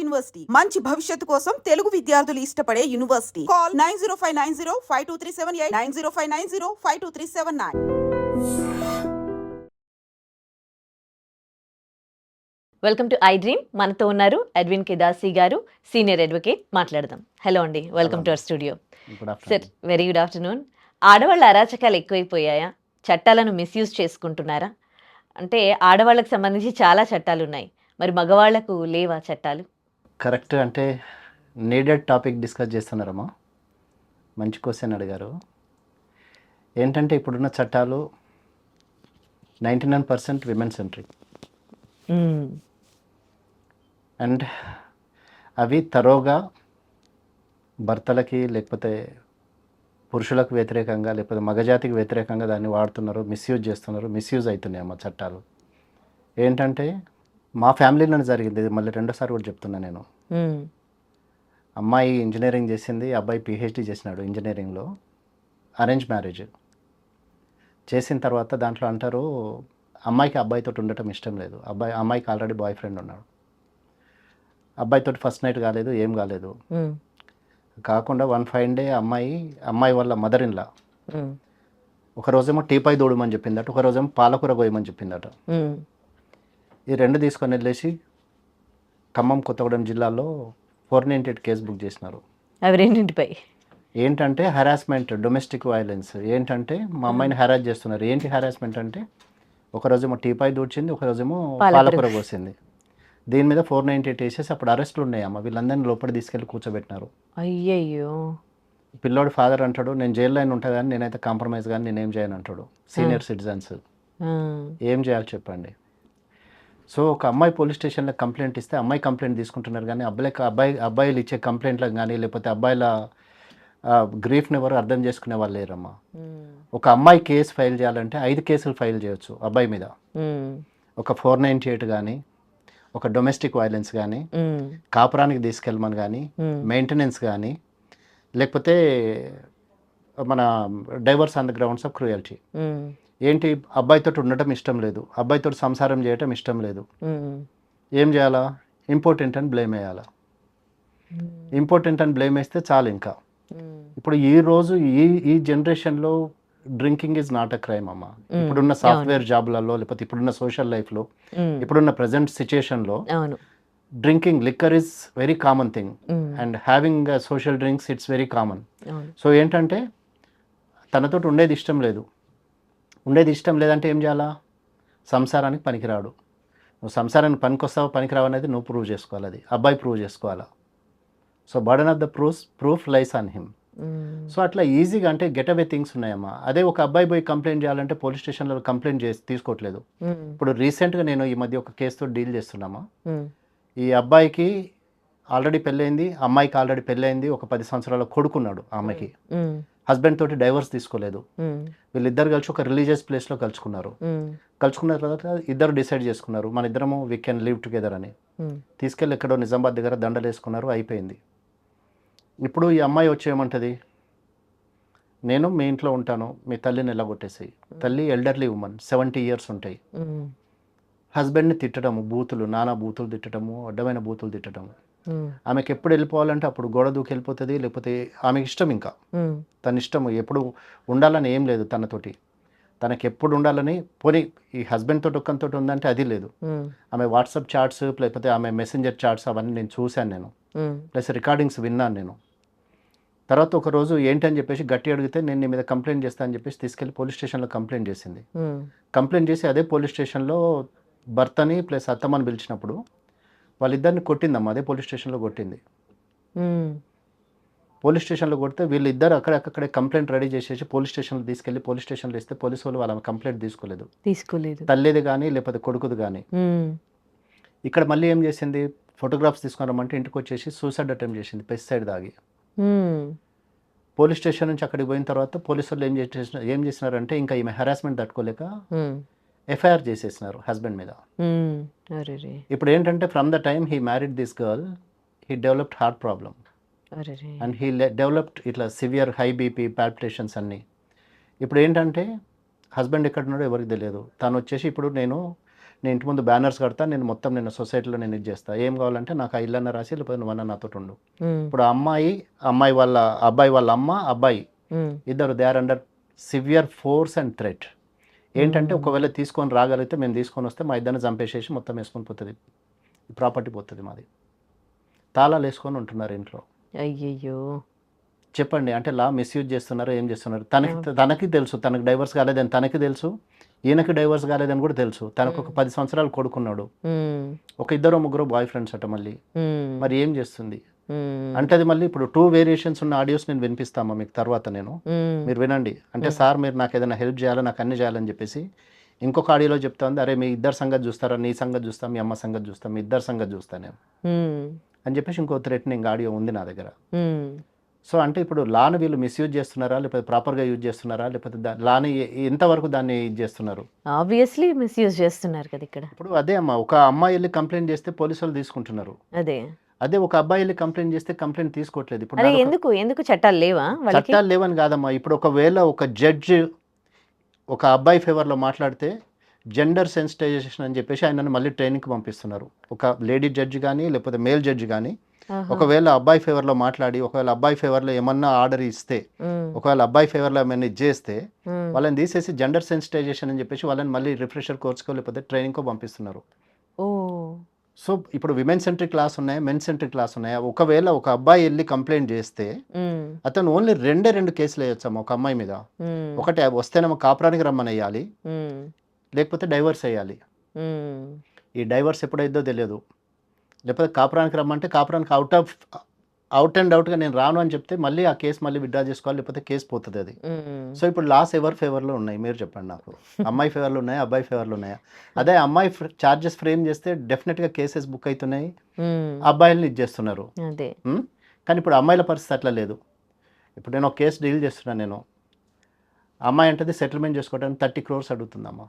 University మంచి భవిష్యత్తు కోసం తెలుగు విద్యార్థులు ఇష్టపడే university. Call 9059052378 9059052379. Welcome to I dream. మనతో ఉన్నారు అడ్విన్ కేదాసి గారు, సీనియర్ అడ్వకేట్. మాట్లాడదాం. హలో అండి, welcome to our studio. Sir, very good afternoon. ఆడవాళ్ళ అరాచకాలు ఎక్కువైపోయాయా? చట్టాలను మిస్యూజ్ చేసుకుంటున్నారా? అంటే ఆడవాళ్ళకి సంబంధించి చాలా చట్టాలు ఉన్నాయి, మరి మగవాళ్లకు లేవా చట్టాలు? కరెక్ట్. అంటే నీడెడ్ టాపిక్ డిస్కస్ చేస్తున్నారమ్మా. మంచి క్వశ్చన్ అడిగారు. ఏంటంటే ఇప్పుడున్న చట్టాలు 99% విమెన్ సెంట్రిక్ అండ్ అవి తరోగా భర్తలకి లేకపోతే పురుషులకు వ్యతిరేకంగా లేకపోతే మగజాతికి వ్యతిరేకంగా దాన్ని వాడుతున్నారు, మిస్యూజ్ చేస్తున్నారు, మిస్యూజ్ అవుతున్నాయి అమ్మ చట్టాలు. ఏంటంటే మా ఫ్యామిలీలోనే జరిగింది ఇది, మళ్ళీ రెండోసారి కూడా చెప్తున్నా నేను. అమ్మాయి ఇంజనీరింగ్ చేసింది, అబ్బాయి పిహెచ్డి చేసినాడు ఇంజనీరింగ్లో. అరేంజ్ మ్యారేజ్ చేసిన తర్వాత దాంట్లో అంటారు అమ్మాయికి అబ్బాయితో ఉండటం ఇష్టం లేదు. అమ్మాయికి ఆల్రెడీ బాయ్ ఫ్రెండ్ ఉన్నాడు. అబ్బాయితో ఫస్ట్ నైట్ కాలేదు, ఏం కాలేదు. కాకుండా వన్ ఫైన్ డే అమ్మాయి వాళ్ళ మదర్ ఇన్లా ఒకరోజేమో టీపై దూడమని చెప్పిందట, ఒకరోజేమో పాలకూర కోయమని చెప్పిందట. ఈ రెండు తీసుకొని వెళ్ళేసి ఖమ్మం కొత్తగూడెం జిల్లాలో 498 కేసు బుక్ చేసినారు. అవి రెండింటిపై ఏంటంటే హెరాస్మెంట్, డొమెస్టిక్ వైలెన్స్. ఏంటంటే మా అమ్మాయిని హెరాస్ చేస్తున్నారు. ఏంటి హెరాస్మెంట్ అంటే ఒకరోజేమో టీపై దూడ్చింది, ఒకరోజేమో పాలకూర కోసింది. దీని మీద 498 వేసేసి అప్పుడు అరెస్టులు ఉన్నాయమ్మ. వీళ్ళందరినీ లోపల తీసుకెళ్ళి కూర్చోబెట్టినారు. అయ్యయ్యో. పిల్లోడు ఫాదర్ అంటాడు నేను జైల్లో అయినా ఉంటా కానీ నేనైతే కాంప్రమైజ్ కానీ నేనేం చేయను అంటాడు. సీనియర్ సిటిజన్స్ ఏం చేయాలి చెప్పండి. సో ఒక అమ్మాయి పోలీస్ స్టేషన్లో కంప్లైంట్ ఇస్తే అమ్మాయి కంప్లైంట్ తీసుకుంటున్నారు కానీ అబ్బాయిలు ఇచ్చే కంప్లైంట్లకు కానీ లేకపోతే అబ్బాయిల గ్రీఫ్ని ఎవరు అర్థం చేసుకునే వాళ్ళు లేరమ్మా. ఒక అమ్మాయి కేసు ఫైల్ చేయాలంటే 5 కేసులు ఫైల్ చేయొచ్చు అబ్బాయి మీద. ఒక 498 కానీ, ఒక డొమెస్టిక్ వైలెన్స్ కానీ, కాపురానికి తీసుకెళ్ళమని కానీ, మెయింటెనెన్స్ కానీ, లేకపోతే మన divorce on the grounds of cruelty. ఏంటి అబ్బాయితో ఉండటం ఇష్టం లేదు, అబ్బాయితో సంసారం చేయటం ఇష్టం లేదు, ఏం చేయాలా? ఇంపార్టెంట్ అని బ్లేమ్ వేయాలా? ఇంపార్టెంట్ అని బ్లేమ్ వేస్తే చాలు. ఇంకా ఇప్పుడు ఈ రోజు ఈ జనరేషన్లో drinking is not a crime అమ్మా. ఇప్పుడున్న సాఫ్ట్వేర్ జాబ్లలో లేకపోతే ఇప్పుడున్న సోషల్ లైఫ్లో ఇప్పుడున్న ప్రజెంట్ సిచ్యుయేషన్లో drinking, liquor is very common thing and having social drinks it's very common. So ఏంటంటే తనతో ఉండేది ఇష్టం లేదంటే ఏం చేయాలా? సంసారానికి పనికిరాడు. నువ్వు సంసారానికి పనికొస్తావు పనికిరావు అనేది నువ్వు ప్రూవ్ చేసుకోవాలి, అది అబ్బాయి ప్రూవ్ చేసుకోవాలా. So burden of the proof lies on him. So అట్లా ఈజీగా అంటే గెట్ అవే థింగ్స్ ఉన్నాయమ్మా. అదే ఒక అబ్బాయి పోయి కంప్లైంట్ చేయాలంటే పోలీస్ స్టేషన్లో కంప్లైంట్ తీసుకోవట్లేదు. ఇప్పుడు రీసెంట్గా నేను ఈ మధ్య ఒక కేసుతో డీల్ చేస్తున్నామా. ఈ అబ్బాయికి ఆల్రెడీ పెళ్ళైంది, అమ్మాయికి ఆల్రెడీ పెళ్ళైంది, ఒక 10 సంవత్సరాల కొడుకున్నాడు. ఆ అమ్మాయికి హస్బెండ్ తోటి డైవర్స్ తీసుకోలేదు. వీళ్ళిద్దరు కలిసి ఒక రిలీజియస్ ప్లేస్లో కలుసుకున్న తర్వాత ఇద్దరు డిసైడ్ చేసుకున్నారు మన ఇద్దరము వీ కెన్ లివ్ టుగెదర్ అని. తీసుకెళ్ళి ఎక్కడో నిజామాబాద్ దగ్గర దండలు వేసుకున్నారు, అయిపోయింది. ఇప్పుడు ఈ అమ్మాయి వచ్చి ఏమంటుంది, నేను మీ ఇంట్లో ఉంటాను, మీ తల్లిని ఎలాగొట్టేసి. తల్లి ఎల్డర్లీ ఉమెన్, 70 years ఉంటాయి. హస్బెండ్ని తిట్టడము, నానా బూతులు తిట్టడము, అడ్డమైన బూతులు తిట్టడము. ఆమెకి ఎప్పుడు వెళ్ళిపోవాలంటే అప్పుడు గోడ దూకి వెళ్ళిపోతుంది, లేకపోతే ఆమెకి ఇష్టం, ఇంకా తన ఇష్టము. ఎప్పుడు ఉండాలని ఏం లేదు తనతోటి, తనకి ఎప్పుడు ఉండాలని. పోనీ ఈ హస్బెండ్ తోటి ఒక్కంతో ఉందంటే అది లేదు. ఆమె వాట్సాప్ చాట్స్ లేకపోతే ఆమె మెసెంజర్ చాట్స్ అవన్నీ నేను చూశాను, నేను ప్లస్ రికార్డింగ్స్ విన్నాను నేను. తర్వాత ఒక రోజు ఏంటని చెప్పేసి గట్టి అడిగితే నేను నీ మీద కంప్లైంట్ చేస్తానని చెప్పేసి తీసుకెళ్ళి పోలీస్ స్టేషన్లో కంప్లైంట్ చేసింది. కంప్లైంట్ చేసి అదే పోలీస్ స్టేషన్లో భర్తని ప్లస్ అత్తమ్మని పిలిచినప్పుడు వాళ్ళిద్దరిని కొట్టిందమ్మా. అదే పోలీస్ స్టేషన్లో కొట్టింది. పోలీస్ స్టేషన్లో కొడితే వీళ్ళిద్దరు అక్కడే కంప్లైంట్ రెడీ చేసేసి పోలీస్ స్టేషన్లో తీసుకెళ్ళి పోలీస్ స్టేషన్లో ఇస్తే పోలీసు వాళ్ళు వాళ్ళ కంప్లైంట్ తీసుకోలేదు, తల్లిది కానీ లేకపోతే కొడుకుది కానీ. ఇక్కడ మళ్ళీ ఏం చేసింది, ఫోటోగ్రాఫ్స్ తీసుకున్నామంటే ఇంటికి వచ్చేసి సూసైడ్ అటెంప్ట్ చేసింది, పెస్టిసైడ్ తాగి. పోలీస్ స్టేషన్ నుంచి అక్కడికి పోయిన తర్వాత పోలీసు వాళ్ళు ఏం చేసినారంటే ఇంకా ఈమె హెరాస్మెంట్ తట్టుకోలేక ఎఫ్ఐఆర్ చేసేసినారు హస్బెండ్ మీద. ఇప్పుడు ఏంటంటే from the time he married this girl he developed heart problem and he developed ఇట్లా సివియర్ హై బీపీ, పాల్పిటేషన్స్ అన్నీ. ఇప్పుడు ఏంటంటే హస్బెండ్ ఎక్కడున్నాడో ఎవరికి తెలియదు. తను వచ్చేసి ఇప్పుడు నేను ఇంటి ముందు బ్యానర్స్ కడతా, నేను మొత్తం నేను సొసైటీలో నేను ఇది చేస్తా, ఏం కావాలంటే నాకు ఆ ఇల్లన్న రాసి లేకపోతే నువ్వన్నా నాతో ఉండు. ఇప్పుడు అమ్మాయి వాళ్ళ అబ్బాయి వాళ్ళ అబ్బాయి ఇద్దరు they are under severe force and threat. ఏంటంటే ఒకవేళ తీసుకొని రాగలిగితే మేము తీసుకొని వస్తే మా ఇద్దరిని చంపేసేసి మొత్తం వేసుకొని పోతుంది, ప్రాపర్టీ పోతుంది మాది. తాళాలు వేసుకొని ఉంటున్నారు ఇంట్లో. అయ్యయ్యో, చెప్పండి, అంటే లా మిస్యూజ్ చేస్తున్నారు, ఏం చేస్తున్నారు? తనకి తెలుసు తనకు డైవర్స్ కాలేదని తనకి తెలుసు, ఈయనకి డైవర్స్ కాలేదని కూడా తెలుసు. తనకు ఒక 10 సంవత్సరాలు కొడుకున్నాడు, ఒక 2-3 బాయ్ ఫ్రెండ్స్ అట. మళ్ళీ మరి ఏం చేస్తుంది అంటే అది మళ్ళీ ఇప్పుడు 2 వేరియేషన్స్ ఉన్న ఆడియోస్ నేను వినిపిస్తామా మీకు తర్వాత, నేను మీరు వినండి. అంటే సార్ మీరు నాకు ఏదైనా హెల్ప్ చేయాలా, నాకు అన్ని చేయాలని చెప్పేసి ఇంకొక ఆడియోలో చెప్తా ఉంది, అరే మీ ఇద్దరు సంగతి చూస్తారా, నీ సంగతి చూస్తా, మీ అమ్మ సంగతి చూస్తా, మీ ఇద్దరు సంగతి చూస్తా నేను అని చెప్పేసి ఇంకో థ్రెటనింగ్ ఆడియో ఉంది నా దగ్గర. సో అంటే ఇప్పుడు లాని వీళ్ళు మిస్యూజ్ చేస్తున్నారా, లేకపోతే ప్రాపర్గా యూజ్ చేస్తున్నారా, లేకపోతే లాని ఎంతవరకు దాన్ని ఇది చేస్తున్నారు? ఆబ్వియస్లీ మిస్యూజ్ చేస్తున్నారు కదా ఇక్కడ. ఇప్పుడు అదే అమ్మ, ఒక అమ్మాయి వెళ్ళి కంప్లైంట్ చేస్తే పోలీసులు తీసుకుంటున్నారు, అదే ఒక అబ్బాయి వెళ్ళి కంప్లైంట్ చేస్తే కంప్లైంట్ తీసుకోవట్లేదు. ఇప్పుడు ఎందుకు చట్టాలు లేవా? చట్టాలు లేవని కాదమ్మా, ఇప్పుడు ఒకవేళ ఒక జడ్జి ఒక అబ్బాయి ఫేవర్లో మాట్లాడితే జెండర్ సెన్సిటైజేషన్ అని చెప్పేసి ఆయనను మళ్ళీ ట్రైనింగ్కి పంపిస్తున్నారు. ఒక లేడీ జడ్జి కానీ లేకపోతే మేల్ జడ్జి కానీ ఒకవేళ అబ్బాయి ఫేవర్లో మాట్లాడి ఒకవేళ అబ్బాయి ఫేవర్లో ఏమన్నా ఆర్డర్ ఇస్తే, ఒకవేళ అబ్బాయి ఫేవర్లో ఏమైనా ఇది చేస్తే వాళ్ళని తీసేసి జెండర్ సెన్సిటైజేషన్ అని చెప్పేసి వాళ్ళని మళ్ళీ రిఫ్రెషర్ కోర్స్కో లేకపోతే ట్రైనింగ్కో పంపిస్తున్నారు. సో ఇప్పుడు విమెన్ సెంట్రిక్ క్లాస్ ఉన్నాయా, మెన్ సెంట్రిక్ క్లాస్ ఉన్నాయా? ఒకవేళ ఒక అబ్బాయి వెళ్ళి కంప్లైంట్ చేస్తే అతను ఓన్లీ 2 కేసులు వేయొచ్చమ్మా ఒక అమ్మాయి మీద. ఒకటి వస్తేనేమో కాపురానికి రమ్మని వేయాలి, లేకపోతే డైవర్స్ వేయాలి. ఈ డైవర్స్ ఎప్పుడైద్దో తెలియదు, లేకపోతే కాపురానికి రమ్మంటే కాపురానికి అవుట్ అండ్ అవుట్గా నేను రాను అని చెప్తే మళ్ళీ ఆ కేసు మళ్ళీ విత్డ్రా చేసుకోవాలి, లేకపోతే కేసు పోతుంది అది. సో ఇప్పుడు లాస్ ఎవరి ఫేవర్లో ఉన్నాయి మీరు చెప్పండి నాకు? అమ్మాయి ఫేవర్లో ఉన్నాయా, అబ్బాయి ఫేవర్లో ఉన్నాయా? అదే అమ్మాయి ఛార్జెస్ ఫ్రేమ్ చేస్తే డెఫినెట్గా కేసెస్ బుక్ అవుతున్నాయి, అబ్బాయిల్ని ఇది చేస్తున్నారు. కానీ ఇప్పుడు అమ్మాయిల పరిస్థితి అట్లా లేదు. ఇప్పుడు నేను ఒక కేసు డీల్ చేస్తున్నాను, నేను అమ్మాయి అంటది సెటిల్మెంట్ చేసుకోవడానికి 30 crores అడుగుతుందమ్మా.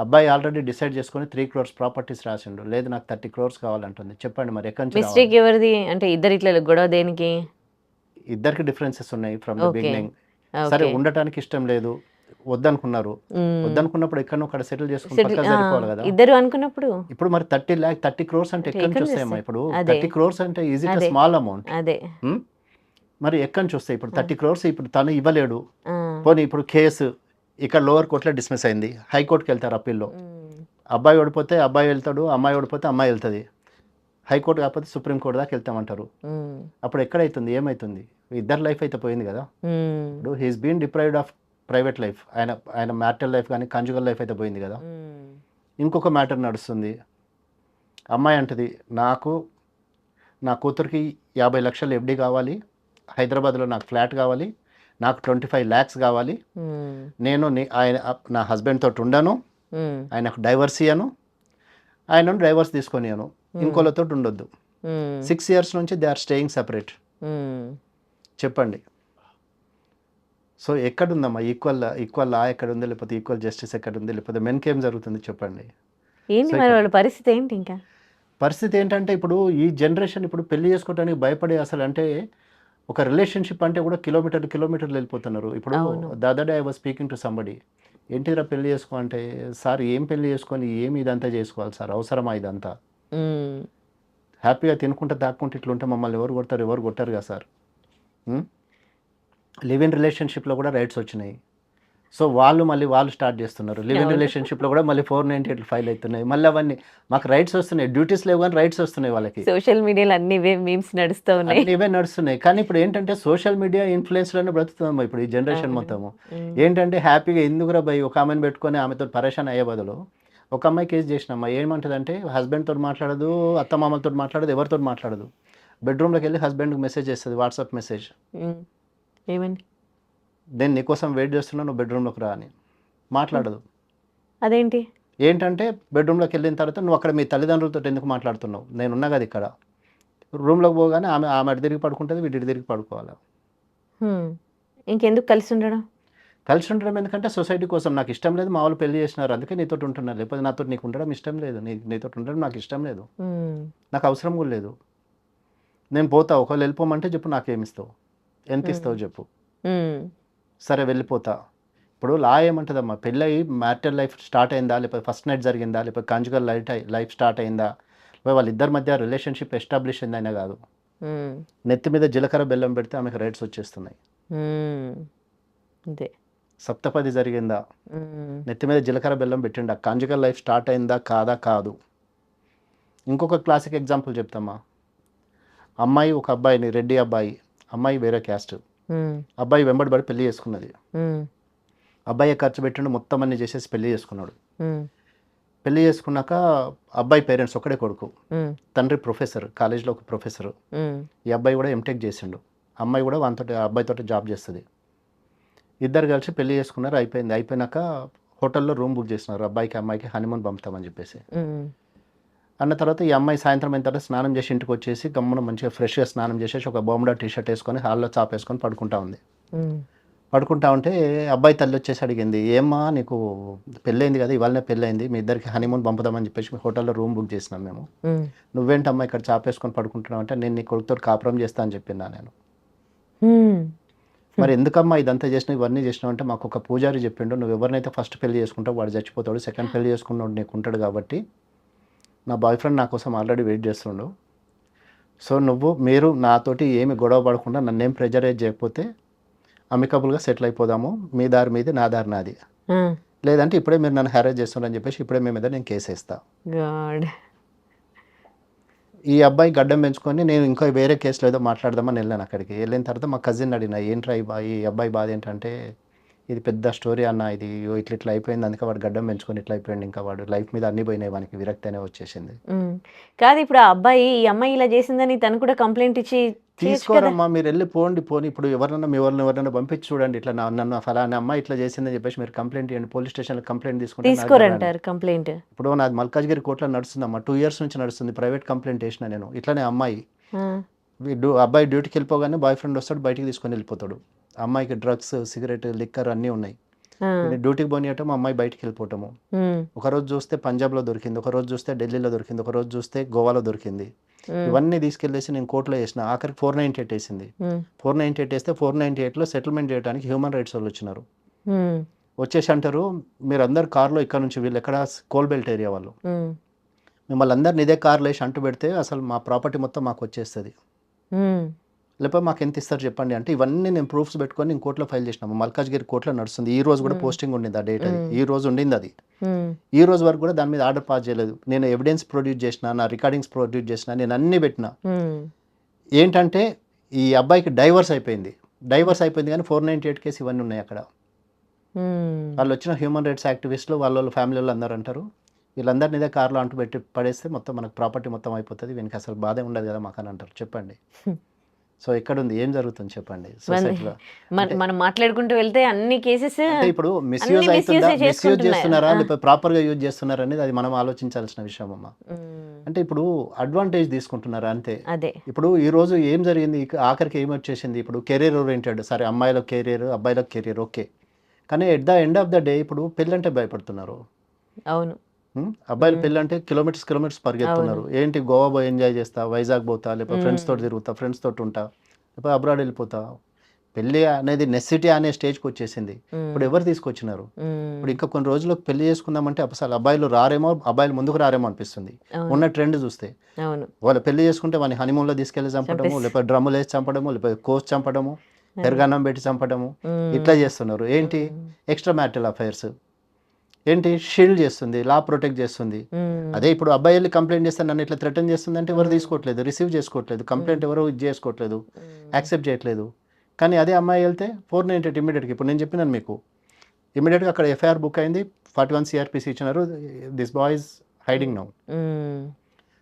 అబ్బాయి ఆల్రెడీ డిసైడ్ చేసుకుని 3 crores ప్రాపర్టీస్ రాసిండు, లేదు నాకు 30 crores కావాలంటుంది. చెప్పండి మరి ఎక్కడి నుంచి? మిస్టేక్ ఎవరిది? అంటే ఇద్దరు ఇట్లా గొడవ దేనికి? ఇద్దరికి డిఫరెన్సెస్ ఉన్నాయి ఫ్రమ్ ద బిగినింగ్. సరే ఉండటానికి ఇష్టం లేదు, వద్దనుకున్నారు, వద్దనుకున్నప్పుడు ఎక్కడో అక్కడ సెటిల్ చేసుకుని పక్కన సరిపోవాలి కదా ఇద్దరు అనుకున్నప్పుడు. ఇప్పుడు మరి 30 crores అంటే ఎక్కడి నుంచి వస్తాయమ్మా? ఇప్పుడు 30 crores అంటే ఈజీ గా స్మాల్ అమౌంట్. అదే మరి ఎక్కడి నుంచి వస్తాయి? ఇప్పుడు 30 crores ఇప్పుడు తను ఇవ్వలేడు, పోనీ ఇప్పుడు కేసు ఇక్కడ లోవర్ కోర్టులో డిస్మిస్ అయింది, హైకోర్టుకి వెళ్తారు అప్పీల్లో. అబ్బాయి ఓడిపోతే అబ్బాయి వెళ్తాడు, అమ్మాయి ఓడిపోతే అమ్మాయి వెళ్తుంది. హైకోర్టు కాకపోతే సుప్రీంకోర్టు దాకా వెళ్తామంటారు. అప్పుడు ఎక్కడైతుంది, ఏమవుతుంది? ఇద్దరు లైఫ్ అయితే పోయింది కదా. ఇప్పుడు he's been deprived of private life, ఆయన మ్యారిటల్ లైఫ్ కానీ కంజుగల్ లైఫ్ అయితే పోయింది కదా. ఇంకొక మ్యాటర్ నడుస్తుంది. అమ్మాయి అంటది, నాకు నా కూతురికి 50 లక్షలు ఎఫ్డి కావాలి, హైదరాబాద్లో నాకు ఫ్లాట్ కావాలి, నాకు 25 lakhs కావాలి, నేను నా హస్బెండ్ తోటి ఉండను, ఆయనకు డైవర్స్ ఇయ్యను, ఆయనను డైవర్స్ తీసుకొనియను, ఇంకోళ్ళతో ఉండొద్దు. 6 years నుంచి దే ఆర్ స్టేయింగ్ సెపరేట్. చెప్పండి, సో ఎక్కడుందమ్మా ఈక్వల్ లా ఎక్కడుంది, లేకపోతే ఈక్వల్ జస్టిస్ ఎక్కడుంది, లేకపోతే మెన్కి ఏం జరుగుతుంది చెప్పండి? ఏంటి మరి వాళ్ళ పరిస్థితి ఏంటి? ఇంకా పరిస్థితి ఏంటంటే ఇప్పుడు ఈ జనరేషన్ ఇప్పుడు పెళ్లి చేసుకోవడానికి భయపడే, అసలు అంటే ఒక రిలేషన్షిప్ అంటే కూడా కిలోమీటర్లు వెళ్ళిపోతున్నారు. ఇప్పుడు దాదాడే I was speaking to somebody, ఏంటిరా పెళ్లి చేసుకో అంటే, సార్ ఏం పెళ్లి చేసుకొని ఏమి ఇదంతా చేసుకోవాలి సార్, అవసరమా ఇదంతా? హ్యాపీగా తినుకుంటా దాక్కుంటే ఇట్లుంటే మమ్మల్ని ఎవరు కొట్టారు కదా సార్. లివ్ ఇన్ రిలేషన్షిప్లో కూడా రైట్స్ వచ్చినాయి. సో వాళ్ళు స్టార్ట్ చేస్తున్నారు. లివ్ ఇన్ రిలేషన్షిప్లో కూడా మళ్ళీ 498 ఫైల్ అవుతున్నాయి. మళ్ళీ అవన్నీ మాకు రైట్స్ వస్తున్నాయి, డ్యూటీస్ లేవు కానీ రైట్స్ వస్తున్నాయి వాళ్ళకి. సోషల్ మీడియాలో అన్ని మీమ్స్ నడుస్తున్నాయి. కానీ ఇప్పుడు ఏంటంటే సోషల్ మీడియా ఇన్ఫ్లుయెన్స్లోనే బ్రతుకుతుందమ్మా ఇప్పుడు ఈ జనరేషన్ మొత్తము. ఏంటంటే హ్యాపీగా ఎందుకురా భయ్ ఒక ఆమెను పెట్టుకొని ఆమెతో పరేషాన్ అయ్యే బదులు ఒక అమ్మాయి కేసు చేసినమ్మా, ఏమంటుందంటే హస్బెండ్తో మాట్లాడదు, అత్తమామలతో మాట్లాడదు, ఎవరితో మాట్లాడదు, బెడ్రూమ్లోకి వెళ్ళి హస్బెండ్కి మెసేజ్ చేస్తుంది, వాట్సాప్ మెసేజ్, ఏమని, నేను నీకోసం వెయిట్ చేస్తున్నా, నువ్వు బెడ్రూమ్లోకి రా అని. మాట్లాడదు. అదేంటి? ఏంటంటే బెడ్రూమ్లోకి వెళ్ళిన తర్వాత నువ్వు అక్కడ మీ తల్లిదండ్రులతో ఎందుకు మాట్లాడుతున్నావు, నేనున్నా కదా ఇక్కడ. రూమ్లోకి పోగానే ఆమె అటు తిరిగి పడుకుంటుంది, వీటి తిరిగి పడుకోవాలి. ఇంకెందుకు కలిసి ఉండడం ఎందుకంటే సొసైటీ కోసం. నాకు ఇష్టం లేదు, మా వాళ్ళు పెళ్లి చేసినారు అందుకే నీతో ఉంటున్నారు, లేకపోతే నాతో నీకు ఉండడం ఇష్టం లేదు, నీతో ఉండడం నాకు ఇష్టం లేదు, నాకు అవసరం కూడా లేదు. నేను పోతా, ఒకవేళ వెళ్ళిపోమంటే చెప్పు, నాకేమిస్తావు, ఎంత ఇస్తావు చెప్పు, సరే వెళ్ళిపోతా. ఇప్పుడు లా ఏమంటుందమ్మా, పెళ్ళి మ్యారిటల్ లైఫ్ స్టార్ట్ అయిందా, లేకపోతే ఫస్ట్ నైట్ జరిగిందా, లేకపోతే కాంజుగల్ లైఫ్ స్టార్ట్ అయిందా, లేకపోతే వాళ్ళిద్దరి మధ్య రిలేషన్షిప్ ఎస్టాబ్లిష్ అయిందైనా కాదు. నెత్తి మీద జీలకర్ర బెల్లం పెడితే ఆమెకు రైట్స్ వచ్చేస్తున్నాయి. అదే సప్తపది జరిగిందా, నెత్తి మీద జీలకర్ర బెల్లం పెట్టిండా, కాంజుగల్ లైఫ్ స్టార్ట్ అయిందా కాదు. ఇంకొక క్లాసిక్ ఎగ్జాంపుల్ చెప్తామా. అమ్మాయి ఒక అబ్బాయిని, రెడ్డి అబ్బాయి, అమ్మాయి వేరే క్యాస్ట్, అబ్బాయి వెంబడిపడి పెళ్లి చేసుకున్నది. అబ్బాయి ఖర్చు పెట్టిండు, మొత్తం అన్ని చేసేసి పెళ్లి చేసుకున్నాడు. పెళ్లి చేసుకున్నాక అబ్బాయి పేరెంట్స్ ఒకడే కొడుకు, తండ్రి ప్రొఫెసర్, కాలేజ్లో ఒక ప్రొఫెసర్, ఈ అబ్బాయి కూడా ఎంటెక్ చేసిండు, అమ్మాయి కూడా వాళ్ళతో అబ్బాయితో జాబ్ చేస్తుంది. ఇద్దరు కలిసి పెళ్లి చేసుకున్నారు. అయిపోయినాక హోటల్లో రూమ్ బుక్ చేసినారు, అబ్బాయికి అమ్మాయికి హనీమూన్ పంపుతామని చెప్పేసి. అన్న తర్వాత ఈ అమ్మాయి సాయంత్రం అయిన తర్వాత స్నానం చేసి ఇంటికి వచ్చేసి గమ్మున మంచిగా ఫ్రెష్గా స్నానం చేసేసి ఒక బొమ్మడా టీషర్ట్ వేసుకొని హాల్లో చాప్ వేసుకొని పడుకుంటా ఉంది. పడుకుంటా ఉంటే అబ్బాయి తల్లి వచ్చేసి అడిగింది, ఏమ్మా నీకు పెళ్ళైంది కదా, ఇవాళనే పెళ్ళైంది, మీ ఇద్దరికి హనీమూన్ పంపుదామని చెప్పేసి మీ హోటల్లో రూమ్ బుక్ చేసినాం మేము, నువ్వేంటమ్మా ఇక్కడ చాపేసుకొని పడుకుంటున్నావు అంటే, నేను నీ కొడుకుతో కాపురం చేస్తా అని చెప్పినా నేను. మరి ఎందుకమ్మా ఇదంతా చేసినావు, ఇవన్నీ చేసినావు అంటే, మాకు ఒక పూజారి చెప్పిండు, నువ్వు ఎవరినైతే ఫస్ట్ పెళ్లి చేసుకుంటావు వాడు చచ్చిపోతాడు, సెకండ్ పెళ్లి చేసుకున్నాడు నీకు ఉంటాడు, కాబట్టి నా బాయ్ ఫ్రెండ్ నా కోసం ఆల్రెడీ వెయిట్ చేస్తుండు, సో మీరు నాతోటి ఏమి గొడవ పడకుండా నన్నేం ప్రెజరైజ్ చేయకపోతే అమికబుల్గా సెటిల్ అయిపోదాము, మీ దారి మీది నా దారి నాది, లేదంటే ఇప్పుడే మీరు నన్ను హ్యారేజ్ చేస్తున్నారని చెప్పేసి ఇప్పుడే మీ మీద నేను కేసు వేస్తా. ఈ అబ్బాయి గడ్డం పెంచుకొని నేను ఇంకో వేరే కేసులో ఏదో మాట్లాడదామని వెళ్ళాను. అక్కడికి వెళ్ళిన తర్వాత మా కజిన్ అడిగిన, ఏంట్రా ఈ అబ్బాయి బాధ ఏంటంటే, ఇది పెద్ద స్టోరీ అన్న, ఇది ఇట్లా అయిపోయింది, అందుకే వాడు గడ్డం పెంచుకొని ఇట్లా అయిపోయింది, ఇంకా వాడు లైఫ్ మీద అన్ని పోయినాయి, వానికి విరక్తి అనే వచ్చేసింది. కాదు ఇప్పుడు ఆ అబ్బాయి ఈ అమ్మాయి ఇలా చేసిందని తను కూడా కంప్లైంట్ ఇచ్చి తీసుకోరమ్మా, మీరు వెళ్ళి పోండి ఇప్పుడు ఎవరైనా పంపించి చూడండి, ఇట్లా నన్ను ఫలానా అమ్మాయి ఇట్లా చేసిందని చెప్పేసి మీరు కంప్లైంట్ ఇవ్వండి, పోలీస్ స్టేషన్లో కంప్లైంట్ తీసుకోరంటారు కంప్లైంట్. ఇప్పుడు నాది మల్కాజ్గిరి కోర్టులో నడుస్తుందమ్మా, 2 years నుంచి నడుస్తుంది, ప్రైవేట్ కంప్లైంట్ చేసిన నేను. ఇట్లానే అమ్మాయి అబ్బాయి డ్యూటీకి వెళ్ళిపోగానే బాయ్ ఫ్రెండ్ వస్తాడు, బయటికి తీసుకొని వెళ్ళిపోతాడు, అమ్మాయికి డ్రగ్స్, సిగరెట్, లిక్కర్ అన్నీ ఉన్నాయి. డ్యూటీకి పోనీయటం, అమ్మాయి బయటికి వెళ్ళిపోవటము. ఒకరోజు చూస్తే పంజాబ్లో దొరికింది, ఒకరోజు చూస్తే ఢిల్లీలో దొరికింది, ఒకరోజు చూస్తే గోవాలో దొరికింది. ఇవన్నీ తీసుకెళ్ళేసి నేను కోర్టులో వేసిన, ఆఖరికి 498 వేసింది. 498 వేస్తే 498లో సెటిల్మెంట్ చేయడానికి హ్యూమన్ రైట్స్ వాళ్ళు వచ్చినారు. వచ్చేసి అంటారు, మీరు అందరు కార్లో ఇక్కడ నుంచి, వీళ్ళు ఎక్కడ కోల్బెల్ట్ ఏరియా వాళ్ళు, మిమ్మల్ని అందరిని ఇదే కార్లో వేసి అంటు పెడితే అసలు మా ప్రాపర్టీ మొత్తం మాకు వచ్చేస్తుంది, లేకపోతే మాకు ఎంత ఇస్తారు చెప్పండి అంటే, ఇవన్నీ నేను ప్రూఫ్స్ పెట్టుకొని నేను కోర్టులో ఫైల్ చేసినాము. మల్కాజ్గిరి కోర్టులో నడుస్తుంది. ఈ రోజు కూడా పోస్టింగ్ ఉండింది, ఆ డేట్ అది ఈ రోజు ఉండింది. అది ఈ రోజు వరకు కూడా దాని మీద ఆర్డర్ పాస్ చేయలేదు. నేను ఎవిడెన్స్ ప్రొడ్యూస్ చేసిన, నా రికార్డింగ్స్ ప్రొడ్యూస్ చేసిన, నేను అన్నీ పెట్టిన. ఏంటంటే ఈ అబ్బాయికి డైవర్స్ అయిపోయింది కానీ 498 కేసు ఇవన్నీ ఉన్నాయి అక్కడ. వాళ్ళు వచ్చిన హ్యూమన్ రైట్స్ యాక్టివిస్టులు, వాళ్ళ ఫ్యామిలీ వాళ్ళు అందరూ అంటారు, వీళ్ళందరినీ ఇదే కార్లో అంటు పెట్టి పడేస్తే మొత్తం మనకు ప్రాపర్టీ మొత్తం అయిపోతుంది, వీనికి అసలు బాధే ఉండదు కదా మాకు అని అంటారు. చెప్పండి, సో ఎక్కడుంది, ఏం జరుగుతుంది చెప్పండి సొసైటీలో? మనం మాట్లాడుకుంటూ వెళ్తే అన్ని కేసెస్ ఇప్పుడు మిస్యూజ్ అవుతుందా, మిస్యూజ్ చేస్తున్నారా, లేకపోతే ప్రాపర్గా యూజ్ చేస్తున్నారా అనేది అది మనం ఆలోచించాల్సిన విషయం అమ్మా. అంటే ఇప్పుడు అడ్వాంటేజ్ తీసుకుంటున్నారా అంతే. ఇప్పుడు ఈ రోజు ఏం జరిగింది, ఆఖరికి ఏం వచ్చేసింది, ఇప్పుడు కెరీర్ ఓరియంటెడ్, సరే అమ్మాయిల కెరీర్, అబ్బాయిల కెరీర్ ఓకే, కానీ at the end of the day ఇప్పుడు పెళ్ళంటే భయపడుతున్నారు. అవును, అబ్బాయిలు పెళ్ళి అంటే కిలోమీటర్స్ పరిగెత్తున్నారు. ఏంటి, గోవా పోయి ఎంజాయ్ చేస్తా, వైజాగ్ పోతా, లేకపోతే ఫ్రెండ్స్ తోటి తిరుగుతా, ఫ్రెండ్స్ తోటి ఉంటా, లేకపోతే అబ్రాడ్ వెళ్ళిపోతా. పెళ్ళి అనేది నెసెసిటీ అనే స్టేజ్కి వచ్చేసింది. ఇప్పుడు ఎవరు తీసుకొచ్చినారు? ఇప్పుడు ఇంకా కొన్ని రోజులకు పెళ్లి చేసుకుందామంటే అసలు అబ్బాయిలు రారేమో, అబ్బాయిలు ముందుకు రారేమో అనిపిస్తుంది ఉన్న ట్రెండ్ చూస్తే. వాళ్ళు పెళ్లి చేసుకుంటే వాడిని హనీమూన్లో తీసుకెళ్లి చంపడము, లేకపోతే డ్రమ్ములు వేసి చంపడము, లేకపోతే కోసి చంపడము, పెరగన్నం పెట్టి చంపడము, ఇట్లా చేస్తున్నారు. ఏంటి, ఎక్స్ట్రా మ్యారిటల్ అఫైర్స్ ఏంటి, షీల్డ్ చేస్తుంది, లా ప్రొటెక్ట్ చేస్తుంది. అదే ఇప్పుడు అబ్బాయి వెళ్ళి కంప్లైంట్ చేస్తే నన్ను ఇట్లా థ్రెటన్ చేస్తుంది అంటే ఎవరు తీసుకోవట్లేదు, రిసీవ్ చేసుకోవట్లేదు, కంప్లైంట్ ఎవరు ఇది చేసుకోవట్లేదు, యాక్సెప్ట్ చేయట్లేదు. కానీ అదే అమ్మాయి వెళ్తే 498 ఇమీడియట్గా, ఇప్పుడు నేను చెప్పినాను మీకు, ఇమీడియట్గా అక్కడ ఎఫ్ఐఆర్ బుక్ అయింది, 41 CRPC ఇచ్చినారు, this boy is hiding now.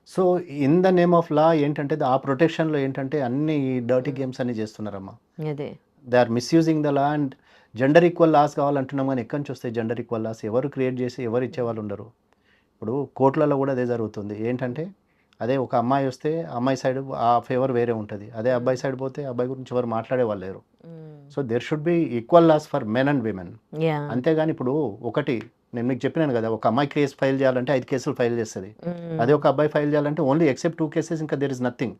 So in the name of law ఏంటంటే, ఆ ప్రొటెక్షన్లో ఏంటంటే అన్ని డర్టీ గేమ్స్ అన్ని చేస్తున్నారమ్మా. They are misusing the law. And gender equal laws కావాలంటున్నాం, కానీ ఎక్కడి నుంచి వస్తాయి జెండర్ ఈక్వల్ లాస్? ఎవరు క్రియేట్ చేసి ఎవరు ఇచ్చేవాళ్ళు ఉండరు. ఇప్పుడు కోర్టులలో కూడా అదే జరుగుతుంది. ఏంటంటే అదే ఒక అమ్మాయి వస్తే అమ్మాయి సైడ్ ఆ ఫేవర్ వేరే ఉంటుంది, అదే అబ్బాయి సైడ్ పోతే అబ్బాయి గురించి ఎవరు మాట్లాడే వాళ్ళు లేరు. So there should be equal laws for men and women. అంతేగాని ఇప్పుడు ఒకటి నేను మీకు చెప్పినాను కదా, ఒక అమ్మాయి కేసు ఫైల్ చేయాలంటే 5 కేసులు ఫైల్ చేస్తుంది, అదే ఒక అబ్బాయి ఫైల్ చేయాలంటే ఓన్లీ ఎక్సెప్ట్ 2 కేసెస్, ఇంకా దేర్ ఇస్ నథింగ్.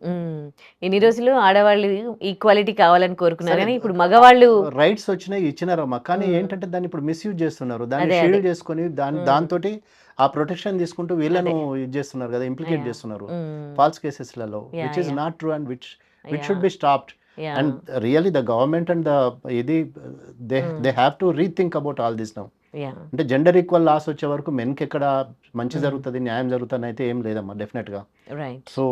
ఎన్ని రోజులు ఆడవాళ్ళు ఈక్వాలిటీ కావాలని కోరుకున్నారు కానీ ఇప్పుడు మగవాళ్ళు రైట్స్ వచ్చినాయి ఇచ్చినారమ్మా, కానీ ఏంటంటే దాన్ని ఇప్పుడు మిస్యూజ్ చేస్తున్నారు, దాన్ని అదే, షీల్డ్ అదే. చేసుకొని దాంతో ఆ ప్రొటెక్షన్ తీసుకుంటూ వీళ్ళను ఇది చేస్తున్నారు కదా, ఇంప్లికేట్ Yeah. చేస్తున్నారు Mm. ఫాల్స్ కేసెస్లలో, Yeah, which is yeah. Not true and which Yeah. Should be stopped. Yeah. And really the government and ఇది they have to rethink about all this now. Yeah. అంటే gender equal laws వచ్చే వరకు మెన్కి ఎక్కడ మంచి జరుగుతుంది, న్యాయం జరుగుతుంది అయితే ఏం లేదమ్మా డెఫినెట్గా. Right. So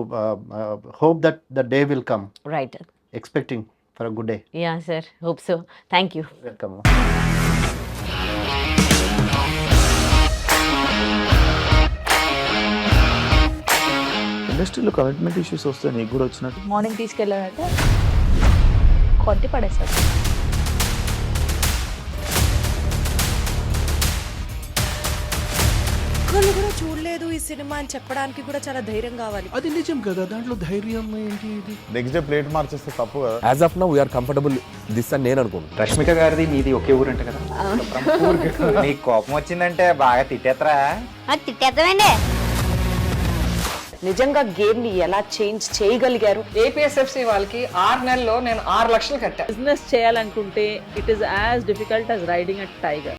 hope that the day will come, Right. Expecting for a good day. Yeah, sir. Hope so. Thank you. Welcome. ఇండస్ట్రీలో కమిట్మెంట్ ఇష్యూస్ వస్తే నీకు కూడా వచ్చినట్టు మార్నింగ్ తీసుకెళ్ళాడంటే కొట్టి పడేస్తాడు. ఒక్కళ్ళు కూడా చూడలేదు ఈ సినిమా అని చెప్పడానికి కూడా చాలా ధైర్యం కావాలి. అది నిజం కదా, దాంట్లో ధైర్యం ఏంటి? ఇది నెక్స్ట్ డే ప్లేట్ మార్చేస్తే తప్పు కదా. As of now we are comfortable this అని నేను అనుకుంటున్నాను. రష్మిక గారిది మీది ఒకే ఊరంట కదా? నీకు కోపం వచ్చిందంటే బాగా తిట్టేత్తరా? నిజంగా గేమ్ ని ఎలా చేంజ్ చేయగలిగారు? ఏపీఎస్ఎఫ్సి వాళ్ళకి 6 నెలల్లో నేను 6 లక్షలు కట్టా. బిజినెస్ చేయాలనుకుంటే it is as difficult as riding a tiger.